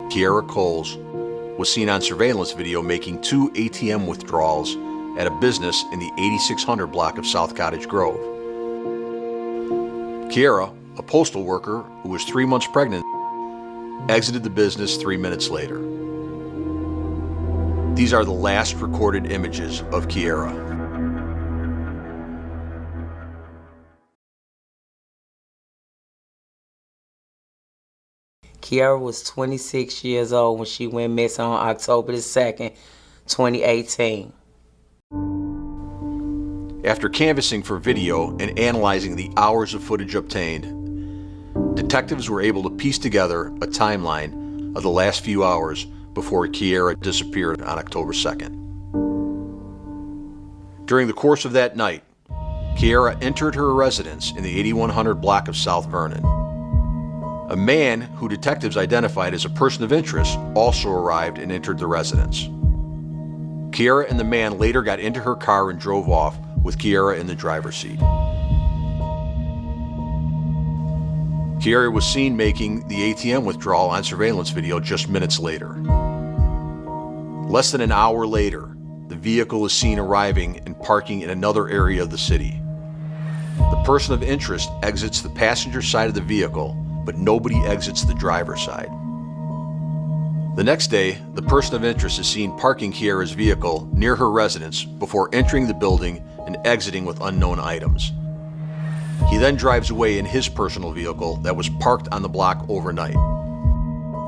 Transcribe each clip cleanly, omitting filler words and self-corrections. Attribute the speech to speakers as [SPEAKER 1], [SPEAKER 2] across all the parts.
[SPEAKER 1] Kierra Coles, was seen on surveillance video making 2 ATM withdrawals at a business in the 8600 block of South Cottage Grove. Kiera, a postal worker who was 3 months pregnant, exited the business 3 minutes later. These are the last recorded images of Kiera.
[SPEAKER 2] Kiera was 26 years old when she went missing on October 2nd, 2018.
[SPEAKER 1] After canvassing for video and analyzing the hours of footage obtained, detectives were able to piece together a timeline of the last few hours before Kiera disappeared on October 2nd. During the course of that night, Kiera entered her residence in the 8100 block of South Vernon. A man who detectives identified as a person of interest also arrived and entered the residence. Kiera and the man later got into her car and drove off with Kiera in the driver's seat. Kiera was seen making the ATM withdrawal on surveillance video just minutes later. Less than an hour later, the vehicle is seen arriving and parking in another area of the city. The person of interest exits the passenger side of the vehicle, but nobody exits the driver's side. The next day, the person of interest is seen parking Kiera's vehicle near her residence before entering the building and exiting with unknown items. He then drives away in his personal vehicle that was parked on the block overnight.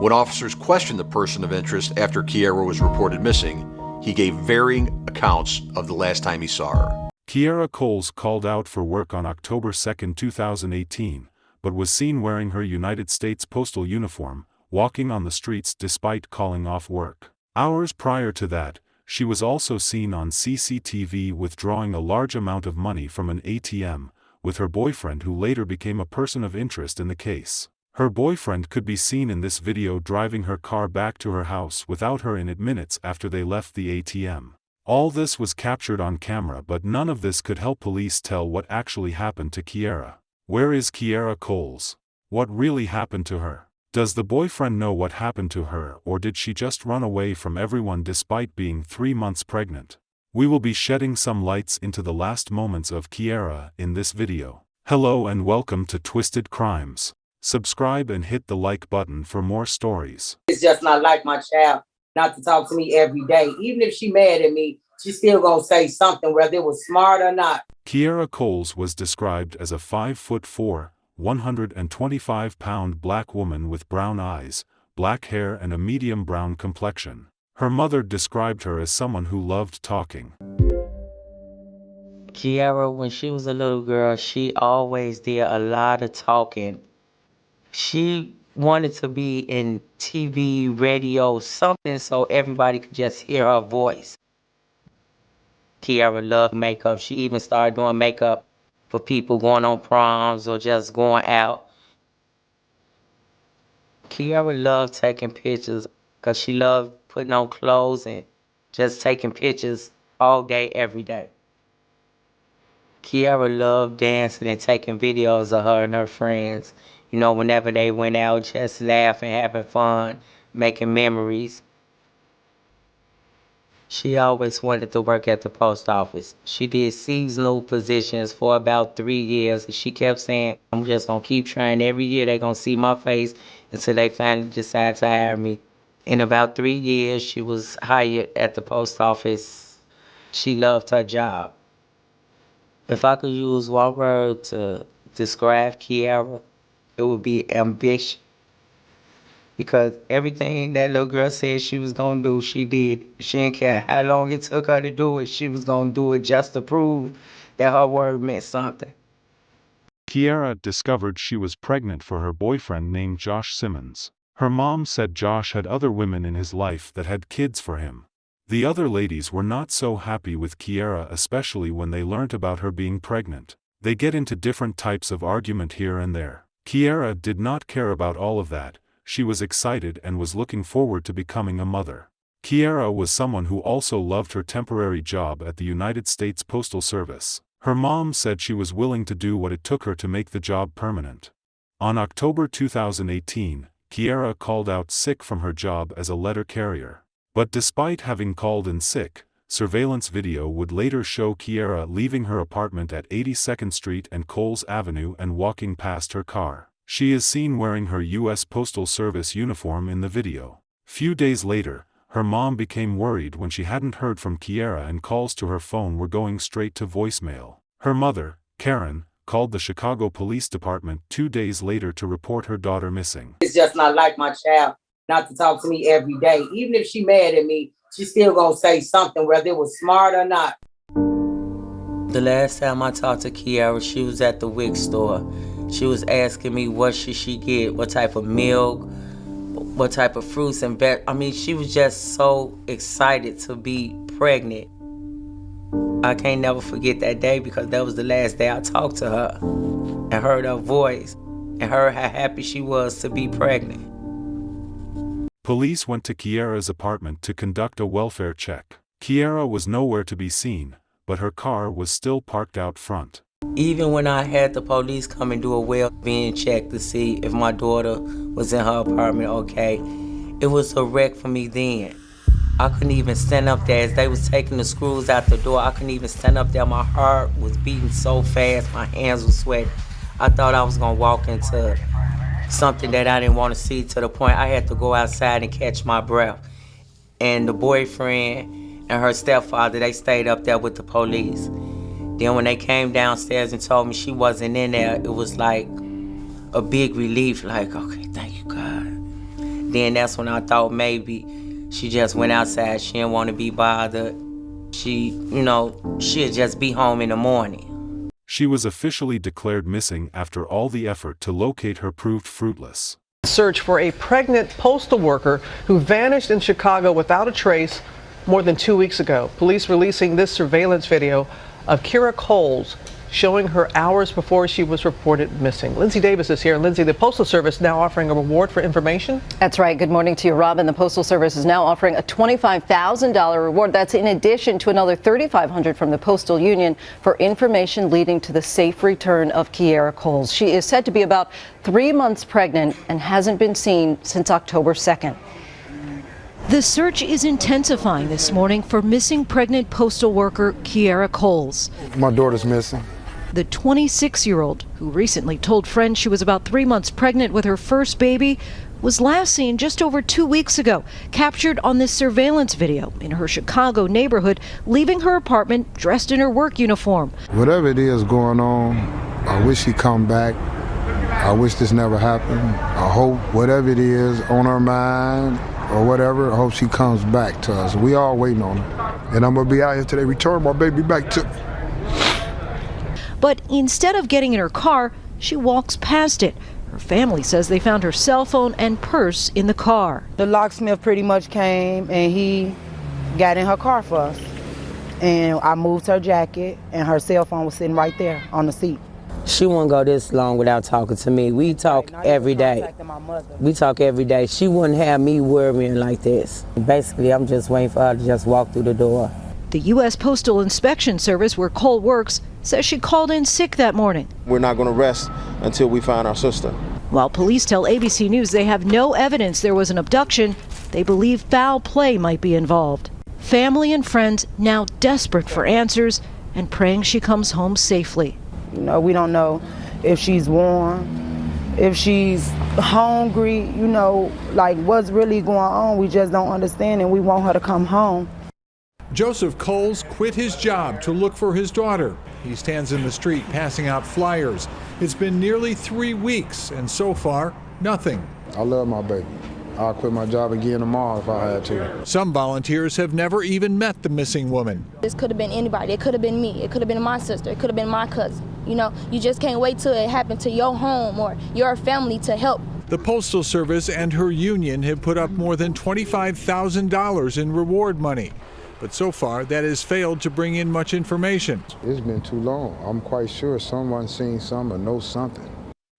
[SPEAKER 1] When officers questioned the person of interest after Kiera was reported missing, he gave varying accounts of the last time he saw her.
[SPEAKER 3] Kierra Coles called out for work on October 2, 2018, but was seen wearing her United States Postal uniform, walking on the streets despite calling off work. Hours prior to that, she was also seen on CCTV withdrawing a large amount of money from an ATM, with her boyfriend who later became a person of interest in the case. Her boyfriend could be seen in this video driving her car back to her house without her in it minutes after they left the ATM. All this was captured on camera, but none of this could help police tell what actually happened to Kiera. Where is Kierra Coles? What really happened to her? Does the boyfriend know what happened to her, or did she just run away from everyone despite being 3 months pregnant? We will be shedding some lights into the last moments of Kiera in this video. Hello and welcome to Twisted Crimes. Subscribe and hit the like button for more stories.
[SPEAKER 2] It's just not like my child not to talk to me every day. Even if she mad at me, she still gonna say something, whether it was smart or not.
[SPEAKER 3] Kierra Coles was described as a 5'4", 125-pound black woman with brown eyes, black hair and a medium brown complexion. Her mother described her as someone who loved talking.
[SPEAKER 2] Kiera, when she was a little girl, she always did a lot of talking. She wanted to be in TV, radio, something so everybody could just hear her voice. Kiera loved makeup. She even started doing makeup for people going on proms or just going out. Kiera loved taking pictures because she loved putting on clothes and just taking pictures all day, every day. Kiera loved dancing and taking videos of her and her friends. You know, whenever they went out, just laughing, having fun, making memories. She always wanted to work at the post office. She did seasonal positions for about 3 years. And she kept saying, I'm just going to keep trying. Every year they're going to see my face until they finally decide to hire me. In about 3 years, she was hired at the post office. She loved her job. If I could use one word to describe Kiera, it would be ambition. Because everything that little girl said she was going to do, she did. She didn't care how long it took her to do it. She was going to do it just to prove that her word meant something.
[SPEAKER 3] Kiera discovered she was pregnant for her boyfriend named Josh Simmons. Her mom said Josh had other women in his life that had kids for him. The other ladies were not so happy with Kiera, especially when they learnt about her being pregnant. They get into different types of argument here and there. Kiera did not care about all of that. She was excited and was looking forward to becoming a mother. Kiera was someone who also loved her temporary job at the United States Postal Service. Her mom said she was willing to do what it took her to make the job permanent. On October 2018, Kiera called out sick from her job as a letter carrier. But despite having called in sick, surveillance video would later show Kiera leaving her apartment at 82nd Street and Coles Avenue and walking past her car. She is seen wearing her U.S. Postal Service uniform in the video. Few days later, her mom became worried when she hadn't heard from Kiera and calls to her phone were going straight to voicemail. Her mother, Karen, called the Chicago Police Department 2 days later to report her daughter missing.
[SPEAKER 4] It's just not like my child not to talk to me every day. Even if she mad at me, she still gonna say something, whether it was smart or not.
[SPEAKER 2] The last time I talked to Kiera, she was at the WIC store. She was asking me what should she get, what type of milk, what type of fruits and she was just so excited to be pregnant. I can't never forget that day because that was the last day I talked to her and heard her voice and heard how happy she was to be pregnant.
[SPEAKER 3] Police went to Kiera's apartment to conduct a welfare check. Kiera was nowhere to be seen, but her car was still parked out front.
[SPEAKER 2] Even when I had the police come and do a well-being check to see if my daughter was in her apartment okay, it was a wreck for me then. I couldn't even stand up there as they was taking the screws out the door. I couldn't even stand up there. My heart was beating so fast, my hands were sweating. I thought I was gonna walk into something that I didn't want to see, to the point I had to go outside and catch my breath. And the boyfriend and her stepfather, they stayed up there with the police. Then when they came downstairs and told me she wasn't in there, it was like a big relief, like, okay, thank you, God. Then that's when I thought maybe she just went outside. She didn't want to be bothered. She'd just be home in the morning.
[SPEAKER 3] She was officially declared missing after all the effort to locate her proved fruitless.
[SPEAKER 5] Search for a pregnant postal worker who vanished in Chicago without a trace more than 2 weeks ago. Police releasing this surveillance video of Kierra Coles showing her hours before she was reported missing. Lindsay Davis is here. Lindsay, the Postal Service now offering a reward for information?
[SPEAKER 6] That's right. Good morning to you, Robin. The Postal Service is now offering a $25,000 reward. That's in addition to another $3,500 from the Postal Union for information leading to the safe return of Kierra Coles. She is said to be about 3 months pregnant and hasn't been seen since October 2nd.
[SPEAKER 7] The search is intensifying this morning for missing pregnant postal worker Kierra Coles.
[SPEAKER 8] My daughter's missing.
[SPEAKER 7] The 26-year-old, who recently told friends she was about 3 months pregnant with her first baby, was last seen just over 2 weeks ago, captured on this surveillance video in her Chicago neighborhood, leaving her apartment dressed in her work uniform.
[SPEAKER 8] Whatever it is going on, I wish she come back. I wish this never happened. I hope whatever it is on her mind or whatever, I hope she comes back to us. We all waiting on her. And I'm going to be out here till they return my baby back to me.
[SPEAKER 7] But instead of getting in her car, she walks past it. Her family says they found her cell phone and purse in the car.
[SPEAKER 4] The locksmith pretty much came and he got in her car for us. And I moved her jacket and her cell phone was sitting right there on the seat.
[SPEAKER 2] She wouldn't go this long without talking to me. We talk every day. We talk every day. She wouldn't have me worrying like this. Basically, I'm just waiting for her to just walk through the door.
[SPEAKER 7] The U.S. Postal Inspection Service, where Cole works, says she called in sick that morning.
[SPEAKER 9] We're not going to rest until we find our sister.
[SPEAKER 7] While police tell ABC News they have no evidence there was an abduction, they believe foul play might be involved. Family and friends now desperate for answers and praying she comes home safely.
[SPEAKER 4] We don't know if she's warm, if she's hungry, like what's really going on. We just don't understand and we want her to come home.
[SPEAKER 10] Joseph Coles quit his job to look for his daughter. He stands in the street passing out flyers. It's been nearly 3 weeks and so far, nothing.
[SPEAKER 8] I love my baby. I'll quit my job again tomorrow if I had to.
[SPEAKER 10] Some volunteers have never even met the missing woman.
[SPEAKER 11] This could have been anybody. It could have been me. It could have been my sister. It could have been my cousin. You just can't wait till it happened to your home or your family to help.
[SPEAKER 10] The Postal Service and her union have put up more than $25,000 in reward money. But so far, that has failed to bring in much information.
[SPEAKER 8] It's been too long. I'm quite sure someone's seen something or knows something.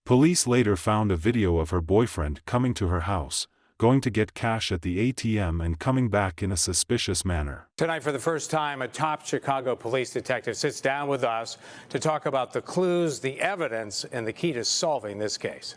[SPEAKER 3] Police later found a video of her boyfriend coming to her house, going to get cash at the ATM and coming back in a suspicious manner.
[SPEAKER 12] Tonight, for the first time, a top Chicago police detective sits down with us to talk about the clues, the evidence, and the key to solving this case.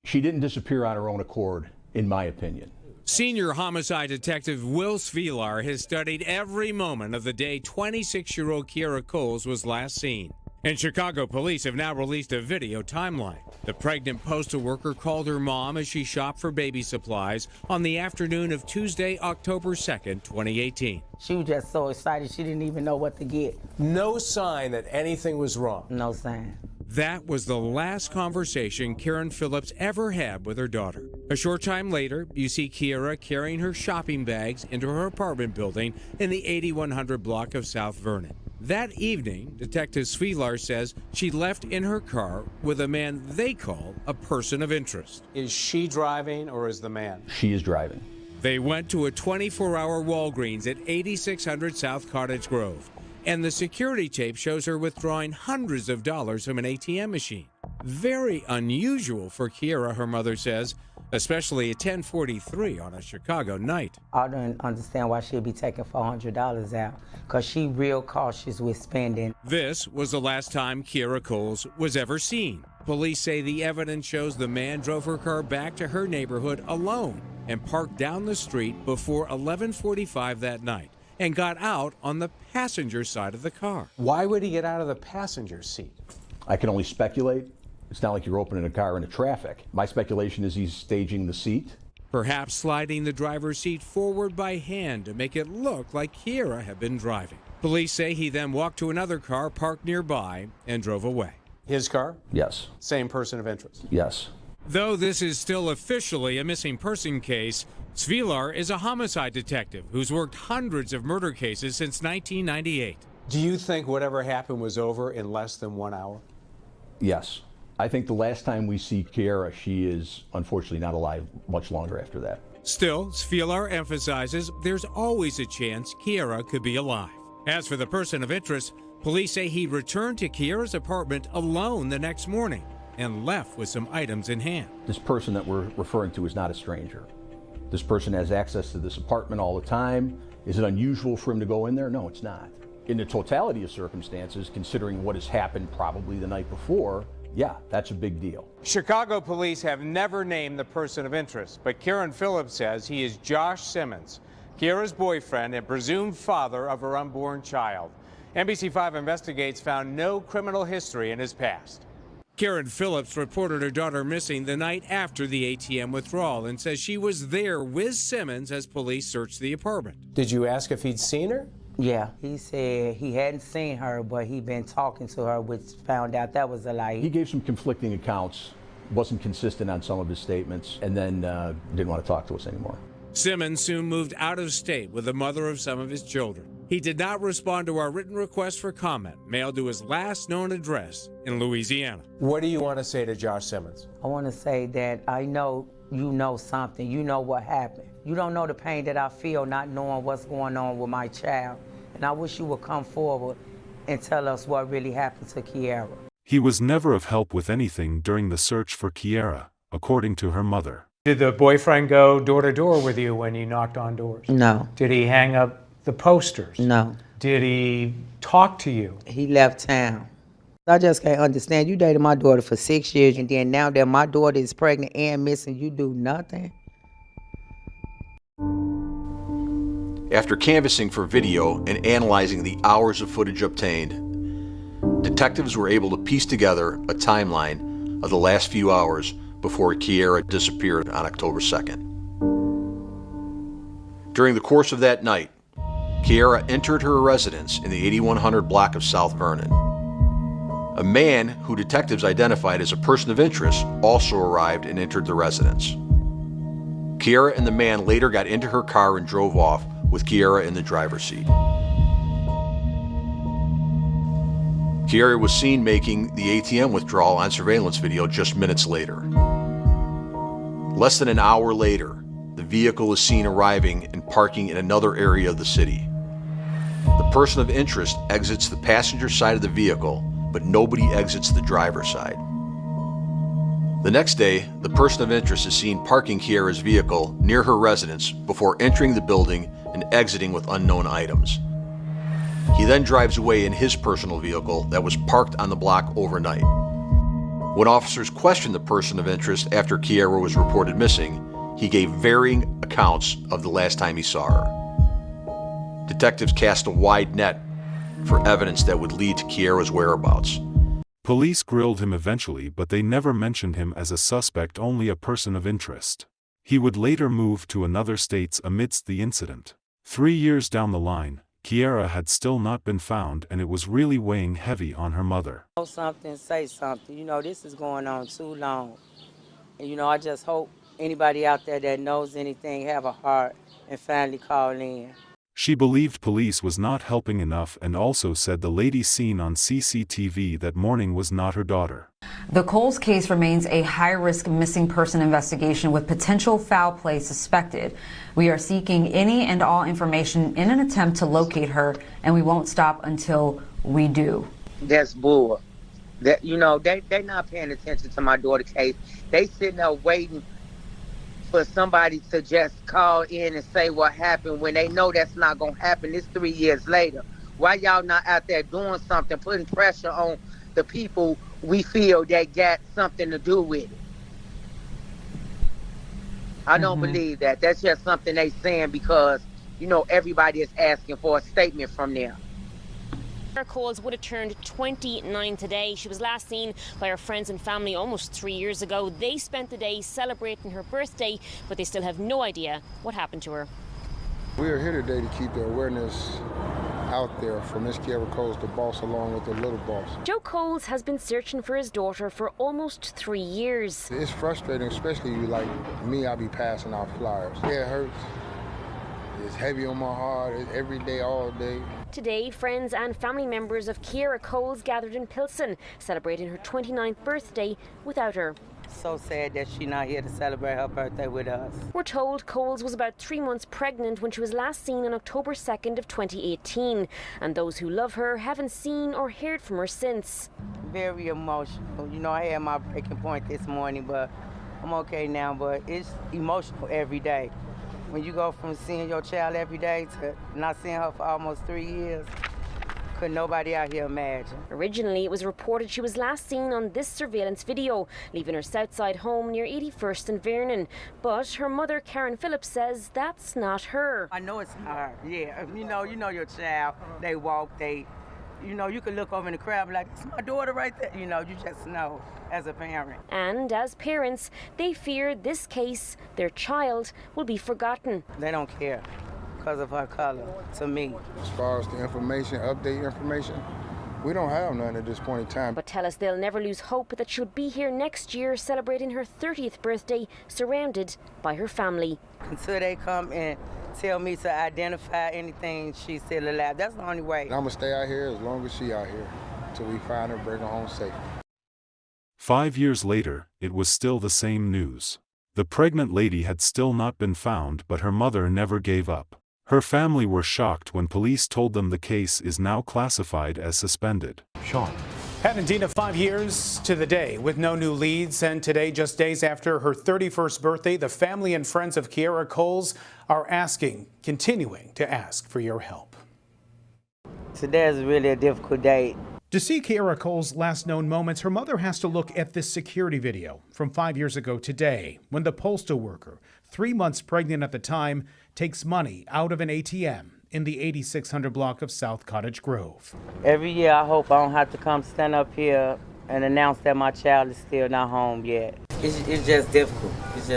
[SPEAKER 1] She didn't disappear on her own accord, in my opinion.
[SPEAKER 13] Senior homicide detective Will Svilar has studied every moment of the day 26-year-old Kierra Coles was last seen. And Chicago police have now released a video timeline. The pregnant postal worker called her mom as she shopped for baby supplies on the afternoon of Tuesday, October 2nd, 2018.
[SPEAKER 2] She was just so excited she didn't even know what to get.
[SPEAKER 14] No sign that anything was wrong.
[SPEAKER 2] No sign.
[SPEAKER 13] That was the last conversation Karen Phillips ever had with her daughter. A short time later, you see Kiera carrying her shopping bags into her apartment building in the 8100 block of South Vernon. That evening, Detective Svilar says she left in her car with a man they call a person of interest.
[SPEAKER 14] Is she driving or is the man?
[SPEAKER 1] She is driving.
[SPEAKER 13] They went to a 24-hour Walgreens at 8600 South Cottage Grove, and the security tape shows her withdrawing hundreds of dollars from an ATM machine. Very unusual for Kiera, her mother says, especially at 10:43 on a Chicago night.
[SPEAKER 2] I don't understand why she'd be taking $400 out, because she real cautious with spending.
[SPEAKER 13] This was the last time Kierra Coles was ever seen. Police say the evidence shows the man drove her car back to her neighborhood alone and parked down the street before 11:45 that night and got out on the passenger side of the car.
[SPEAKER 14] Why would he get out of the passenger seat?
[SPEAKER 1] I can only speculate. It's not like you're opening a car into traffic. My speculation is he's staging the seat.
[SPEAKER 13] Perhaps sliding the driver's seat forward by hand to make it look like Kiera had been driving. Police say he then walked to another car parked nearby and drove away.
[SPEAKER 14] His car?
[SPEAKER 1] Yes.
[SPEAKER 14] Same person of interest?
[SPEAKER 1] Yes.
[SPEAKER 13] Though this is still officially a missing person case, Svilar is a homicide detective who's worked hundreds of murder cases since 1998.
[SPEAKER 14] Do you think whatever happened was over in less than 1 hour?
[SPEAKER 1] Yes. I think the last time we see Kiera, she is unfortunately not alive much longer after that.
[SPEAKER 13] Still, Svilar emphasizes there's always a chance Kiera could be alive. As for the person of interest, police say he returned to Kiera's apartment alone the next morning and left with some items in hand.
[SPEAKER 1] This person that we're referring to is not a stranger. This person has access to this apartment all the time. Is it unusual for him to go in there? No, it's not. In the totality of circumstances, considering what has happened probably the night before, yeah, that's a big deal.
[SPEAKER 12] Chicago police have never named the person of interest, but Karen Phillips says he is Josh Simmons, Kiera's boyfriend and presumed father of her unborn child. NBC5 Investigates found no criminal history in his past.
[SPEAKER 13] Karen Phillips reported her daughter missing the night after the ATM withdrawal and says she was there with Simmons as police searched the apartment.
[SPEAKER 14] Did you ask if he'd seen her?
[SPEAKER 2] Yeah, he said he hadn't seen her, but he'd been talking to her, which found out that was a lie.
[SPEAKER 1] He gave some conflicting accounts, wasn't consistent on some of his statements, and then didn't want to talk to us anymore.
[SPEAKER 13] Simmons soon moved out of state with the mother of some of his children. He did not respond to our written request for comment, mailed to his last known address in Louisiana.
[SPEAKER 14] What do you want to say to Josh Simmons?
[SPEAKER 2] I want to say that I know you know something. You know what happened. You don't know the pain that I feel not knowing what's going on with my child. And I wish you would come forward and tell us what really happened to Kiera.
[SPEAKER 3] He was never of help with anything during the search for Kiera, according to her mother.
[SPEAKER 12] Did the boyfriend go door to door with you when you knocked on doors?
[SPEAKER 2] No.
[SPEAKER 12] Did he hang up the posters?
[SPEAKER 2] No.
[SPEAKER 12] Did he talk to you?
[SPEAKER 2] He left town. I just can't understand. You dated my daughter for 6 years, and then now that my daughter is pregnant and missing, you do nothing?
[SPEAKER 1] After canvassing for video and analyzing the hours of footage obtained, detectives were able to piece together a timeline of the last few hours before Kiera disappeared on October 2nd. During the course of that night, Kiera entered her residence in the 8100 block of South Vernon. A man who detectives identified as a person of interest also arrived and entered the residence. Kiera and the man later got into her car and drove off with Kiera in the driver's seat. Kiera was seen making the ATM withdrawal on surveillance video just minutes later. Less than an hour later, the vehicle is seen arriving and parking in another area of the city. The person of interest exits the passenger side of the vehicle, but nobody exits the driver's side. The next day, the person of interest is seen parking Kiera's vehicle near her residence before entering the building and exiting with unknown items. He then drives away in his personal vehicle that was parked on the block overnight. When officers questioned the person of interest after Kiera was reported missing, he gave varying accounts of the last time he saw her. Detectives cast a wide net for evidence that would lead to Kiera's whereabouts.
[SPEAKER 3] Police grilled him eventually, but they never mentioned him as a suspect, only a person of interest. He would later move to another state amidst the incident. 3 years down the line, Kiera had still not been found, and it was really weighing heavy on her mother.
[SPEAKER 2] Something, say something. You know, this is going on too long. And, you know, I just hope anybody out there that knows anything have a heart and finally call in.
[SPEAKER 3] She believed police was not helping enough and also said the lady seen on CCTV that morning was not her daughter.
[SPEAKER 15] The Coles case remains a high-risk missing person investigation with potential foul play suspected. We are seeking any and all information in an attempt to locate her, and we won't stop until we do.
[SPEAKER 2] That's bull. That, you know, they not paying attention to my daughter's case. They sitting there waiting for somebody to just call in and say what happened when they know that's not going to happen. It's 3 years later. Why y'all not out there doing something, putting pressure on the people we feel that got something to do with it? I don't believe that. That's just something they saying because, you know, everybody is asking for a statement from them.
[SPEAKER 16] Kierra Coles would have turned 29 today. She was last seen by her friends and family almost 3 years ago. They spent the day celebrating her birthday, but they still have no idea what happened to her.
[SPEAKER 8] We are here today to keep the awareness out there for Miss Kierra Coles, the boss, along with the little boss.
[SPEAKER 16] Joe Coles has been searching for his daughter for almost 3 years.
[SPEAKER 8] It's frustrating, especially like me, I be passing out flyers. Yeah, it hurts. It's heavy on my heart. It's every day, all day.
[SPEAKER 16] Today, friends and family members of Kierra Coles gathered in Pilsen, celebrating her 29th birthday without her.
[SPEAKER 2] So sad that she's not here to celebrate her birthday with us.
[SPEAKER 16] We're told Coles was about 3 months pregnant when she was last seen on October 2nd of 2018, and those who love her haven't seen or heard from her since.
[SPEAKER 2] Very emotional. You know, I had my breaking point this morning, but I'm okay now, but it's emotional every day. When you go from seeing your child every day to not seeing her for almost 3 years, could nobody out here imagine.
[SPEAKER 16] Originally, it was reported she was last seen on this surveillance video, leaving her Southside home near 81st and Vernon. But her mother, Karen Phillips, says that's not her.
[SPEAKER 2] I know it's not her. Yeah, you know your child. They walk, you know, you could look over in the crowd and be like, it's my daughter right there. You know, you just know as a parent.
[SPEAKER 16] And as parents, they fear this case, their child, will be forgotten.
[SPEAKER 2] They don't care because of her color, to me.
[SPEAKER 8] As far as the information, update information, we don't have none at this point in time.
[SPEAKER 16] But tell us they'll never lose hope that she'll be here next year celebrating her 30th birthday, surrounded by her family.
[SPEAKER 2] Until they come and tell me to identify anything, she's still alive. That's the only way.
[SPEAKER 8] I'm gonna stay out here as long as she out here until we find her, bring her home safe.
[SPEAKER 3] 5 years later, it was still the same news. The pregnant lady had still not been found, but her mother never gave up. Her family were shocked when police told them the case is now classified as suspended.
[SPEAKER 1] Sean.
[SPEAKER 12] Pat and Dina, 5 years to the day with no new leads, and today, just days after her 31st birthday, the family and friends of Kierra Coles are continuing to ask for your help.
[SPEAKER 2] Today is really a difficult day.
[SPEAKER 12] To see Kierra Coles' last known moments, her mother has to look at this security video from 5 years ago today, when the postal worker, 3 months pregnant at the time, takes money out of an ATM in the 8600 block of South Cottage Grove.
[SPEAKER 2] Every year I hope I don't have to come stand up here and announce that my child is still not home yet. It's just difficult. This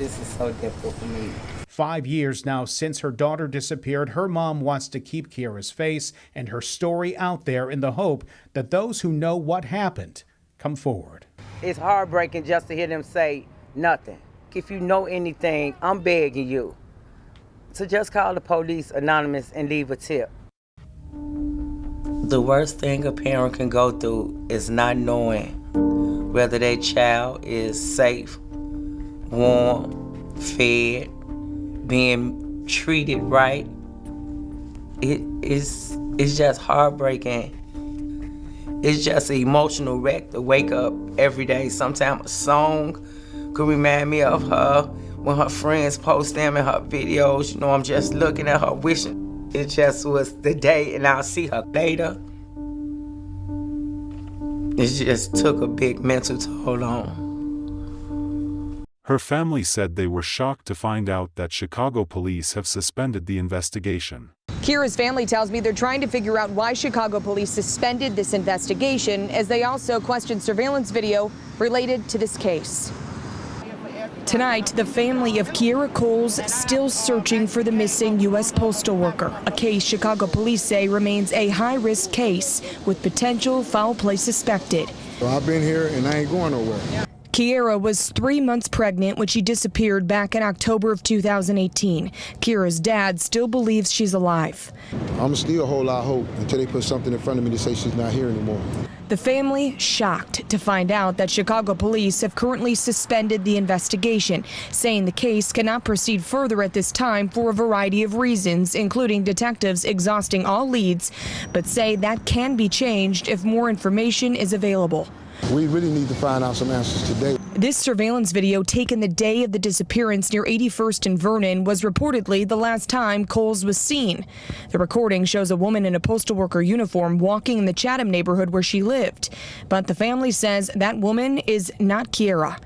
[SPEAKER 2] is so difficult for me.
[SPEAKER 12] 5 years now since her daughter disappeared, her mom wants to keep Kiera's face and her story out there in the hope that those who know what happened come forward.
[SPEAKER 2] It's heartbreaking just to hear them say nothing. If you know anything, I'm begging you to just call the police anonymous and leave a tip. The worst thing a parent can go through is not knowing whether their child is safe, warm, fed, being treated right. It's just heartbreaking. It's just an emotional wreck to wake up every day. Sometimes a song could remind me of her when her friends post them in her videos. You know, I'm just looking at her wishing it just was the day and I'll see her later. It just took a big mental toll on.
[SPEAKER 3] Her family said they were shocked to find out that Chicago police have suspended the investigation.
[SPEAKER 17] Kiera's family tells me they're trying to figure out why Chicago police suspended this investigation, as they also question surveillance video related to this case. Tonight, the family of Kierra Coles still searching for the missing U.S. postal worker, a case Chicago police say remains a high-risk case with potential foul play suspected.
[SPEAKER 8] So I've been here and I ain't going nowhere.
[SPEAKER 17] Kiera was 3 months pregnant when she disappeared back in October of 2018. Kiera's dad still believes she's alive.
[SPEAKER 8] I'm still hold out hope until they put something in front of me to say she's not here anymore.
[SPEAKER 17] The family shocked to find out that Chicago police have currently suspended the investigation, saying the case cannot proceed further at this time for a variety of reasons, including detectives exhausting all leads, but say that can be changed if more information is available.
[SPEAKER 8] We really need to find out some answers today.
[SPEAKER 17] This surveillance video taken the day of the disappearance near 81st and Vernon was reportedly the last time Coles was seen. The recording shows a woman in a postal worker uniform walking in the Chatham neighborhood where she lived. But the family says that woman is not Kiera.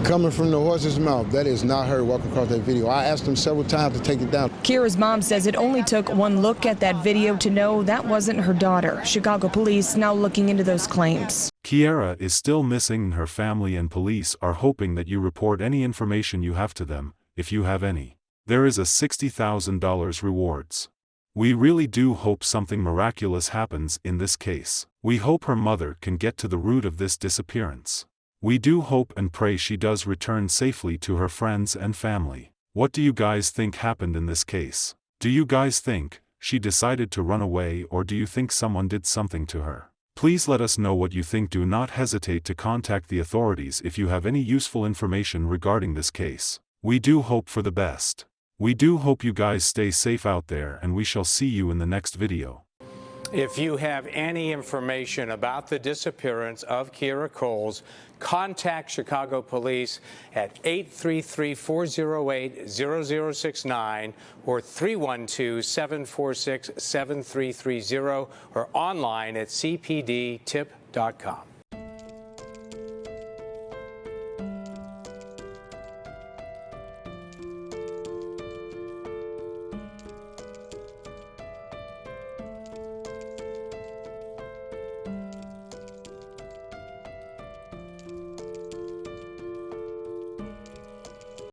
[SPEAKER 8] Coming from the horse's mouth, that is not her walking across that video. I asked them several times to take it down.
[SPEAKER 17] Kiera's mom says it only took one look at that video to know that wasn't her daughter. Chicago police now looking into those claims.
[SPEAKER 3] Kiera is still missing and her family and police are hoping that you report any information you have to them, if you have any. There is a $60,000 rewards. We really do hope something miraculous happens in this case. We hope her mother can get to the root of this disappearance. We do hope and pray she does return safely to her friends and family. What do you guys think happened in this case? Do you guys think she decided to run away, or do you think someone did something to her? Please let us know what you think. Do not hesitate to contact the authorities if you have any useful information regarding this case. We do hope for the best. We do hope you guys stay safe out there, and we shall see you in the next video.
[SPEAKER 12] If you have any information about the disappearance of Kierra Coles, contact Chicago Police at 833-408-0069 or 312-746-7330 or online at cpdtip.com.